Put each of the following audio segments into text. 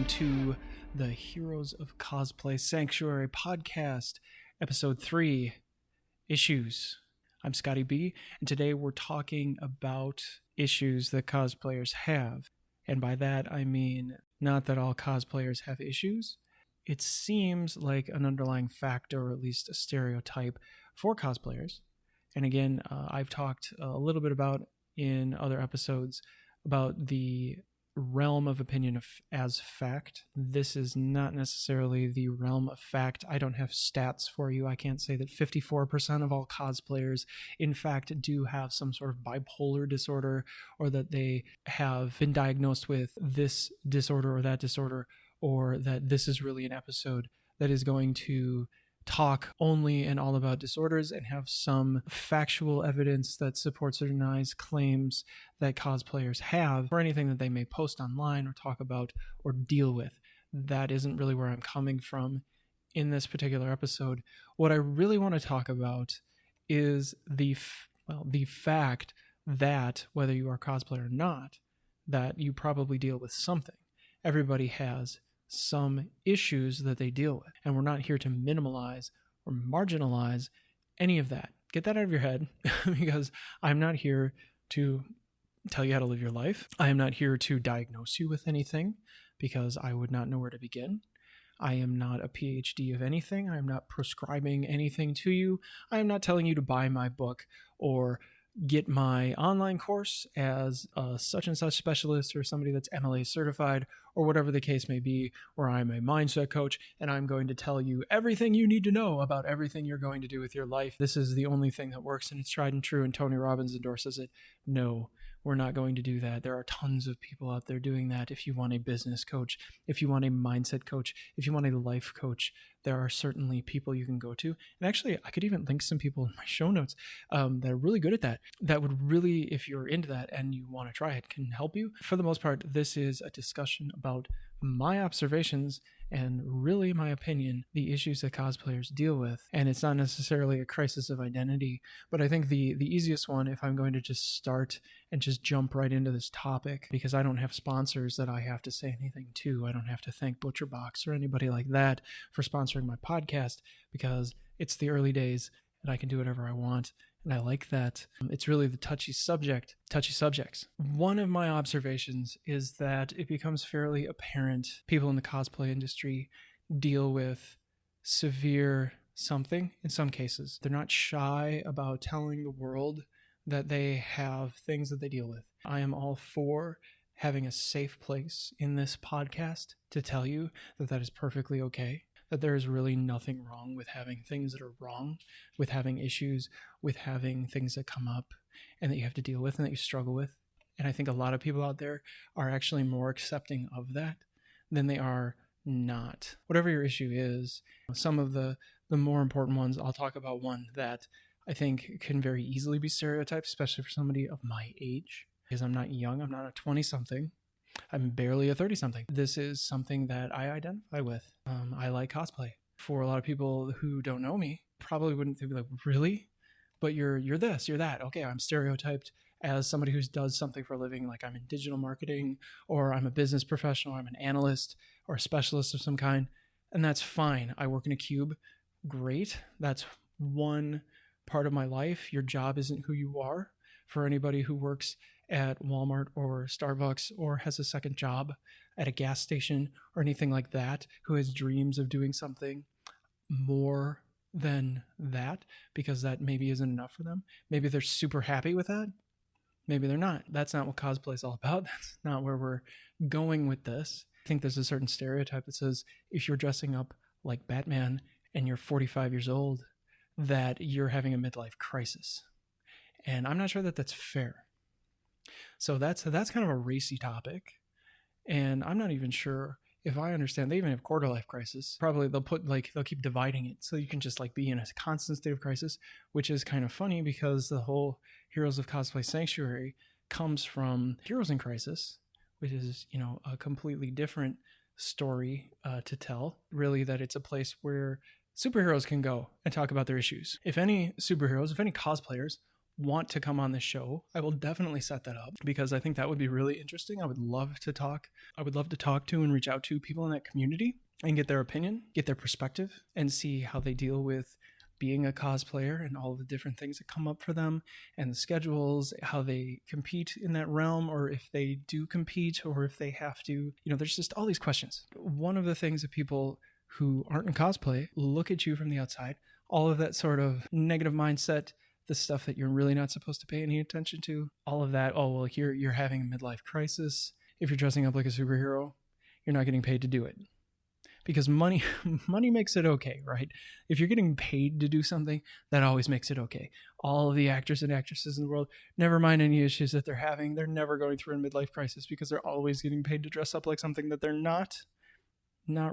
welcome to the Heroes of Cosplay Sanctuary podcast, episode 3, Issues. I'm Scotty B, and today we're talking about issues that cosplayers have. And by that, I mean not that all cosplayers have issues. It seems like an underlying factor, or at least a stereotype, for cosplayers. And again, I've talked a little bit about in other episodes about the realm of opinion as fact. This is not necessarily the realm of fact. I don't have stats for you. I can't say that 54% of all cosplayers in fact do have some sort of bipolar disorder, or that they have been diagnosed with this disorder or that disorder, or that this is really an episode that is going to talk only and all about disorders and have some factual evidence that supports or denies claims that cosplayers have, or anything that they may post online or talk about or deal with. That isn't really where I'm coming from in this particular episode. What I really want to talk about is the fact that whether you are cosplayer or not, that you probably deal with something. Everybody has some issues that they deal with, and we're not here to minimalize or marginalize any of that. Get that out of your head, because I'm not here to tell you how to live your life. I am not here to diagnose you with anything, because I would not know where to begin. I am not a PhD of anything. I am not prescribing anything to you. I am not telling you to buy my book or get my online course as a such and such specialist, or somebody that's MLA certified, or whatever the case may be, where I'm a mindset coach and I'm going to tell you everything you need to know about everything you're going to do with your life. This is the only thing that works and it's tried and true, and Tony Robbins endorses it. No, we're not going to do that. There are tons of people out there doing that. If you want a business coach, if you want a mindset coach, if you want a life coach, there are certainly people you can go to. And actually, I could even link some people in my show notes that are really good at that. That would really, if you're into that and you want to try it, can help you. For the most part, this is a discussion about my observations and really my opinion, the issues that cosplayers deal with. And it's not necessarily a crisis of identity, but I think the easiest one, if I'm going to just start and just jump right into this topic, because I don't have sponsors that I have to say anything to. I don't have to thank ButcherBox or anybody like that for sponsoring my podcast, because it's the early days and I can do whatever I want. And I like that. It's really the touchy subjects. One of my observations is that it becomes fairly apparent people in the cosplay industry deal with severe something in some cases. They're not shy about telling the world that they have things that they deal with. I am all for having a safe place in this podcast to tell you that that is perfectly okay. That there is really nothing wrong with having things that are wrong, with having issues, with having things that come up and that you have to deal with and that you struggle with. And I think a lot of people out there are actually more accepting of that than they are not. Whatever your issue is, some of the more important ones, I'll talk about one that I think can very easily be stereotyped, especially for somebody of my age, because I'm not young, I'm not a 20-something. I'm barely a 30-something. This is something that I identify with. I like cosplay. For a lot of people who don't know me, probably wouldn't think like, really? But you're this, you're that. Okay, I'm stereotyped as somebody who does something for a living, like I'm in digital marketing, or I'm a business professional, or I'm an analyst, or a specialist of some kind, and that's fine. I work in a cube. Great. That's one part of my life. Your job isn't who you are. For anybody who works at Walmart or Starbucks or has a second job at a gas station or anything like that, who has dreams of doing something more than that, because that maybe isn't enough for them. Maybe they're super happy with that. Maybe they're not. That's not what cosplay is all about. That's not where we're going with this. I think there's a certain stereotype that says if you're dressing up like Batman and you're 45 years old, that you're having a midlife crisis. And I'm not sure that that's fair. So that's kind of a racy topic. And I'm not even sure if I understand. They even have quarter life crisis. Probably they'll keep dividing it so you can just like be in a constant state of crisis, which is kind of funny because the whole Heroes of Cosplay Sanctuary comes from Heroes in Crisis, which is, a completely different story to tell. Really, that it's a place where superheroes can go and talk about their issues. If any superheroes, if any cosplayers want to come on this show, I will definitely set that up because I think that would be really interesting. I would love to talk to and reach out to people in that community and get their opinion, get their perspective, and see how they deal with being a cosplayer and all the different things that come up for them and the schedules, how they compete in that realm, or if they do compete, or if they have to, there's just all these questions. One of the things that people who aren't in cosplay look at you from the outside, all of that sort of negative mindset, the stuff that you're really not supposed to pay any attention to, all of that. Oh, well, you're having a midlife crisis. If you're dressing up like a superhero, you're not getting paid to do it. Because money makes it okay, right? If you're getting paid to do something, that always makes it okay. All of the actors and actresses in the world, never mind any issues that they're having, they're never going through a midlife crisis because they're always getting paid to dress up like something that they're not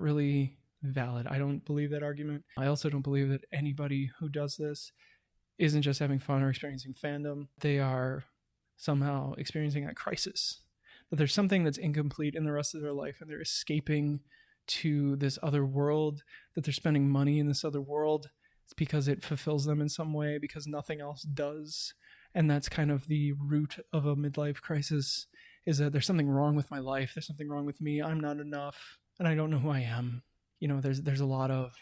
really valid. I don't believe that argument. I also don't believe that anybody who does this isn't just having fun or experiencing fandom. They are somehow experiencing a crisis. That there's something that's incomplete in the rest of their life and they're escaping to this other world, that they're spending money in this other world. It's because it fulfills them in some way, because nothing else does. And that's kind of the root of a midlife crisis, is that there's something wrong with my life. There's something wrong with me. I'm not enough. And I don't know who I am. There's a lot of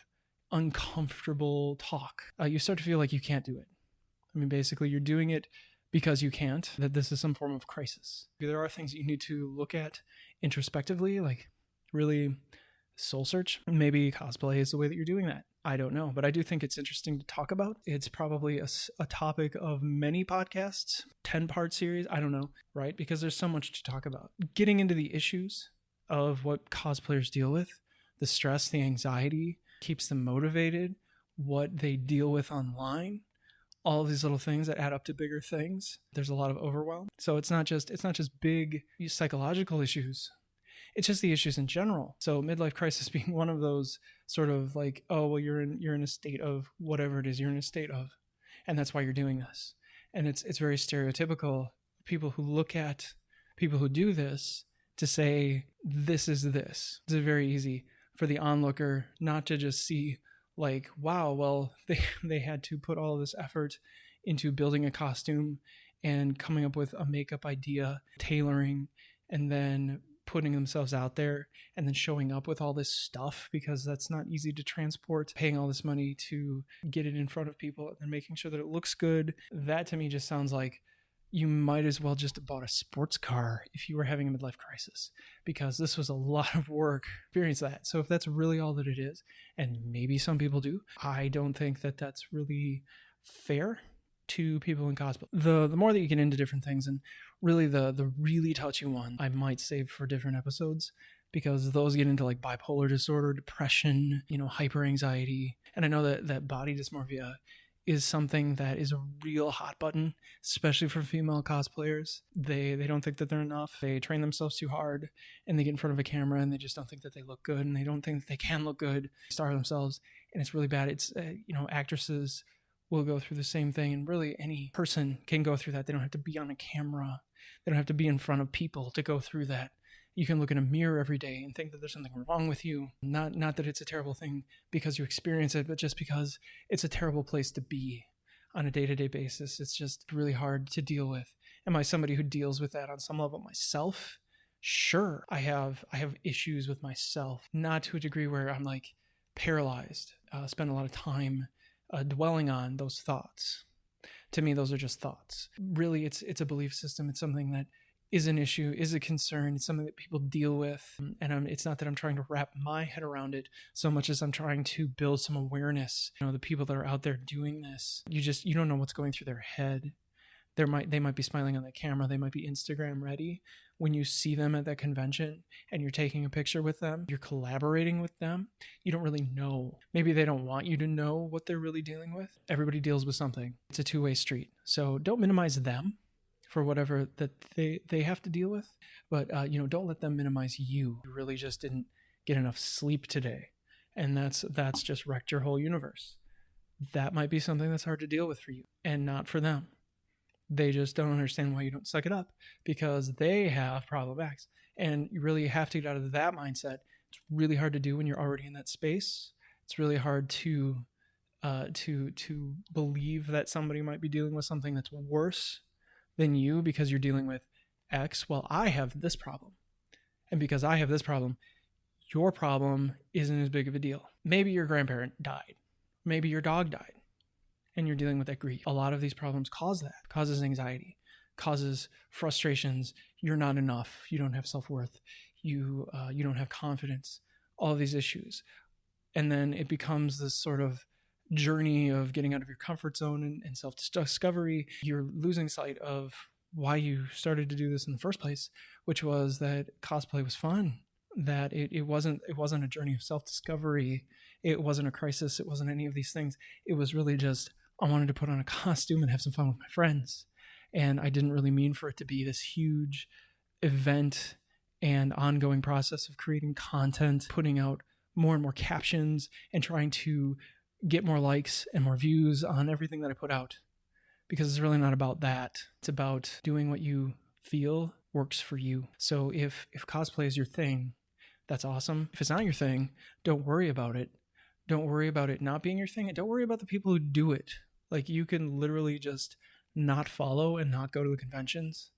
uncomfortable talk. You start to feel like you can't do it. I mean, basically, you're doing it because you can't, that this is some form of crisis. There are things that you need to look at introspectively, like really soul search. Maybe cosplay is the way that you're doing that. I don't know, but I do think it's interesting to talk about. It's probably a topic of many podcasts, 10-part series. I don't know, right? Because there's so much to talk about. Getting into the issues of what cosplayers deal with, the stress, the anxiety, keeps them motivated, what they deal with online, all of these little things that add up to bigger things. There's a lot of overwhelm. So it's not just big psychological issues. It's just the issues in general. So midlife crisis being one of those sort of like, oh, well, you're in a state of whatever it is you're in a state of, and that's why you're doing this. And it's very stereotypical. People who look at people who do this to say, this is this. It's very easy for the onlooker not to just see like, wow, well, they had to put all of this effort into building a costume and coming up with a makeup idea, tailoring, and then putting themselves out there and then showing up with all this stuff, because that's not easy to transport, paying all this money to get it in front of people and then making sure that it looks good. That to me just sounds like you might as well just have bought a sports car if you were having a midlife crisis, because this was a lot of work. Experience that. So if that's really all that it is, and maybe some people do, I don't think that that's really fair to people in cosplay. The more that you get into different things, and really the really touchy one I might save for different episodes, because those get into like bipolar disorder, depression, hyper anxiety. And I know that body dysmorphia is something that is a real hot button, especially for female cosplayers. They don't think that they're enough. They train themselves too hard, and they get in front of a camera and they just don't think that they look good, and they don't think that they can look good, star themselves, and it's really bad. It's actresses will go through the same thing, and really any person can go through that. They don't have to be on a camera. They don't have to be in front of people to go through that. You can look in a mirror every day and think that there's something wrong with you. Not that it's a terrible thing because you experience it, but just because it's a terrible place to be on a day-to-day basis. It's just really hard to deal with. Am I somebody who deals with that on some level myself? Sure. I have issues with myself, not to a degree where I'm like paralyzed. Spend a lot of time dwelling on those thoughts. To me, those are just thoughts. Really, it's a belief system. It's something that is an issue, is a concern. It's something that people deal with. And it's not that I'm trying to wrap my head around it so much as I'm trying to build some awareness. The people that are out there doing this, you don't know what's going through their head. They might be smiling on the camera. They might be Instagram ready. When you see them at that convention and you're taking a picture with them, you're collaborating with them, you don't really know. Maybe they don't want you to know what they're really dealing with. Everybody deals with something. It's a two-way street. So don't minimize them for whatever that they have to deal with. But, don't let them minimize you. You really just didn't get enough sleep today. And that's just wrecked your whole universe. That might be something that's hard to deal with for you and not for them. They just don't understand why you don't suck it up, because they have problem X. And you really have to get out of that mindset. It's really hard to do when you're already in that space. It's really hard to to believe that somebody might be dealing with something that's worse than you because you're dealing with X. Well, I have this problem, and because I have this problem, your problem isn't as big of a deal. Maybe your grandparent died, maybe your dog died, and you're dealing with that grief. A lot of these problems causes anxiety, causes frustrations. You're not enough. You don't have self-worth. You don't have confidence. All of these issues, and then it becomes this sort of journey of getting out of your comfort zone and self-discovery. You're losing sight of why you started to do this in the first place, which was that cosplay was fun, that it wasn't a journey of self-discovery. It wasn't a crisis. It wasn't any of these things. It was really just, I wanted to put on a costume and have some fun with my friends. And I didn't really mean for it to be this huge event and ongoing process of creating content, putting out more and more captions, and trying to get more likes and more views on everything that I put out. Because it's really not about that. It's about doing what you feel works for you. So if cosplay is your thing, that's awesome. If it's not your thing, don't worry about it. Don't worry about it not being your thing, and don't worry about the people who do it. Like, you can literally just not follow and not go to the conventions,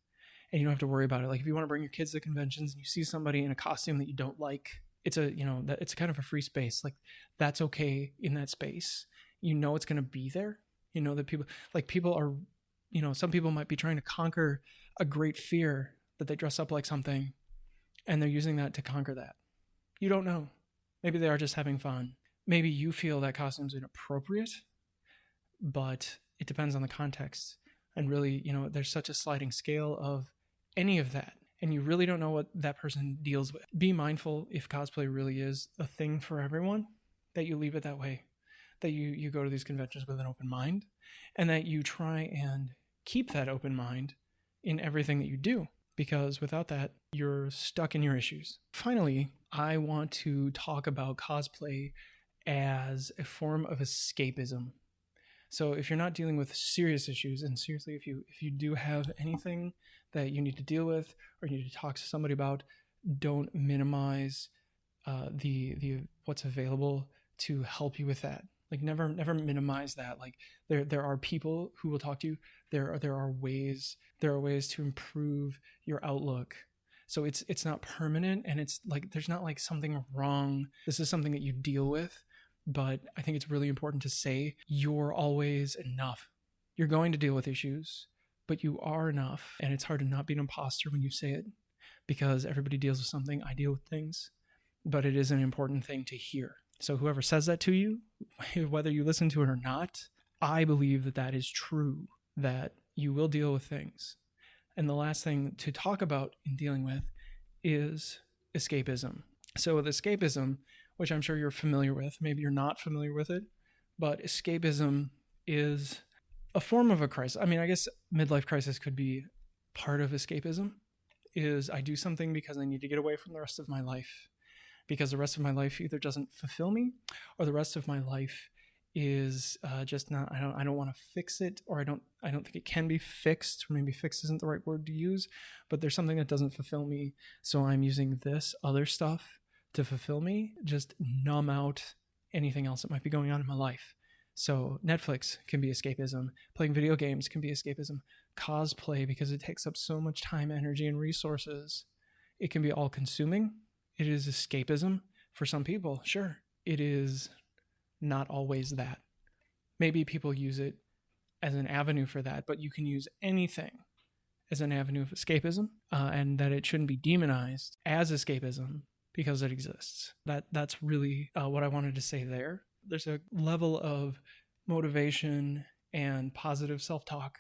and you don't have to worry about it. Like, if you want to bring your kids to conventions and you see somebody in a costume that you don't like, it's kind of a free space. Like, that's okay in that space. You know it's going to be there. You know that people are, some people might be trying to conquer a great fear that they dress up like something, and they're using that to conquer that. You don't know. Maybe they are just having fun. Maybe you feel that costume's inappropriate, but it depends on the context. And really, there's such a sliding scale of any of that, and you really don't know what that person deals with. Be mindful, if cosplay really is a thing for everyone, that you leave it that way, that you go to these conventions with an open mind, and that you try and keep that open mind in everything that you do, because without that, you're stuck in your issues. Finally, I want to talk about cosplay as a form of escapism. So if you're not dealing with serious issues, and seriously, if you do have anything that you need to deal with or you need to talk to somebody about, don't minimize the what's available to help you with that. Like, never minimize that. Like, there are people who will talk to you. There are ways to improve your outlook. So it's not permanent, and it's like there's not like something wrong. This is something that you deal with. But I think it's really important to say you're always enough. You're going to deal with issues, but you are enough. And it's hard to not be an imposter when you say it, because everybody deals with something. I deal with things, but it is an important thing to hear. So whoever says that to you, whether you listen to it or not, I believe that is true, that you will deal with things. And the last thing to talk about in dealing with is escapism. So with escapism, which I'm sure you're familiar with, maybe you're not familiar with it, but escapism is a form of a crisis. I mean, I guess midlife crisis could be part of escapism. Is I do something because I need to get away from the rest of my life, because the rest of my life either doesn't fulfill me, or the rest of my life is just not. I don't want to fix it, or I don't think it can be fixed. Or maybe fix isn't the right word to use, but there's something that doesn't fulfill me, so I'm using this other stuff to fulfill me, just numb out anything else that might be going on in my life. So Netflix can be escapism. Playing video games can be escapism. Cosplay, because it takes up so much time, energy, and resources, it can be all-consuming. It is escapism for some people. Sure, it is not always that. Maybe people use it as an avenue for that, but you can use anything as an avenue of escapism, and that it shouldn't be demonized as escapism because it exists. That's really what I wanted to say there. There's a level of motivation and positive self-talk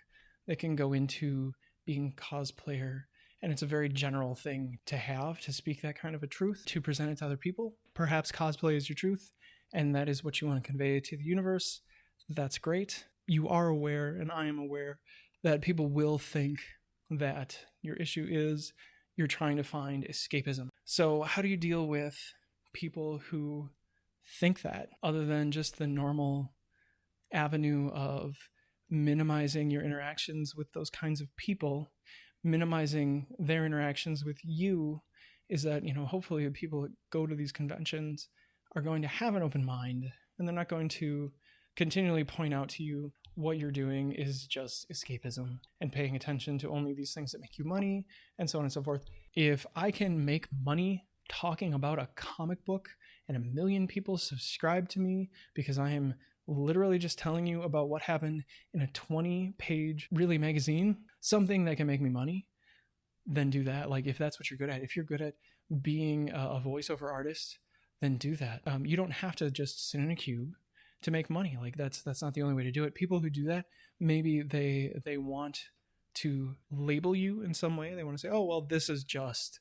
that can go into being a cosplayer, and it's a very general thing to have, to speak that kind of a truth, to present it to other people. Perhaps cosplay is your truth, and that is what you want to convey to the universe. That's great. You are aware, and I am aware, that people will think that your issue is you're trying to find escapism. So how do you deal with people who think that, other than just the normal avenue of minimizing your interactions with those kinds of people, minimizing their interactions with you? Is that, hopefully the people that go to these conventions are going to have an open mind, and they're not going to continually point out to you what you're doing is just escapism and paying attention to only these things that make you money and so on and so forth. If I can make money talking about a comic book and 1 million people subscribe to me because I am literally just telling you about what happened in a 20-page really magazine, something that can make me money, then do that. Like, if that's what you're good at, if you're good at being a voiceover artist, then do that. You don't have to just sit in a cube to make money. Like, that's not the only way to do it. People who do that, maybe they want to label you in some way. They want to say, oh, well, this is just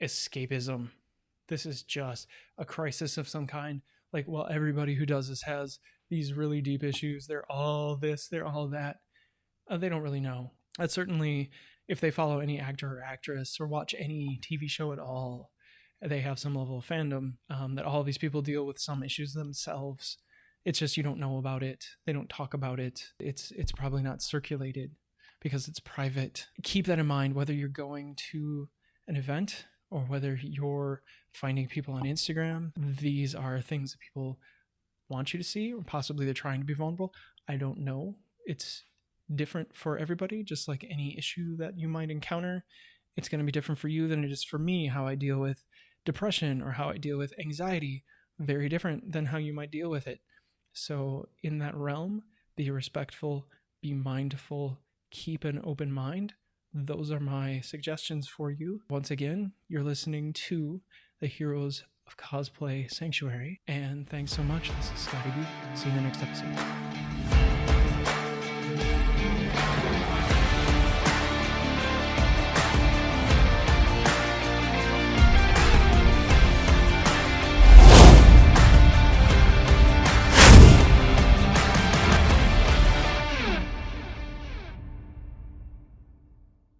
escapism. This is just a crisis of some kind. Like, well, everybody who does this has these really deep issues. They're all this, they're all that. They don't really know. That's certainly, if they follow any actor or actress or watch any TV show at all, they have some level of fandom that all of these people deal with some issues themselves. It's just you don't know about it. They don't talk about it. It's probably not circulated because it's private. Keep that in mind, whether you're going to an event or whether you're finding people on Instagram. These are things that people want you to see, or possibly they're trying to be vulnerable. I don't know. It's different for everybody, just like any issue that you might encounter. It's going to be different for you than it is for me. How I deal with depression or how I deal with anxiety, very different than how you might deal with it. So in that realm, be respectful, be mindful, keep an open mind. Those are my suggestions for you. Once again, you're listening to the Heroes of Cosplay Sanctuary, and thanks so much. This is Scotty B. See you in the next episode.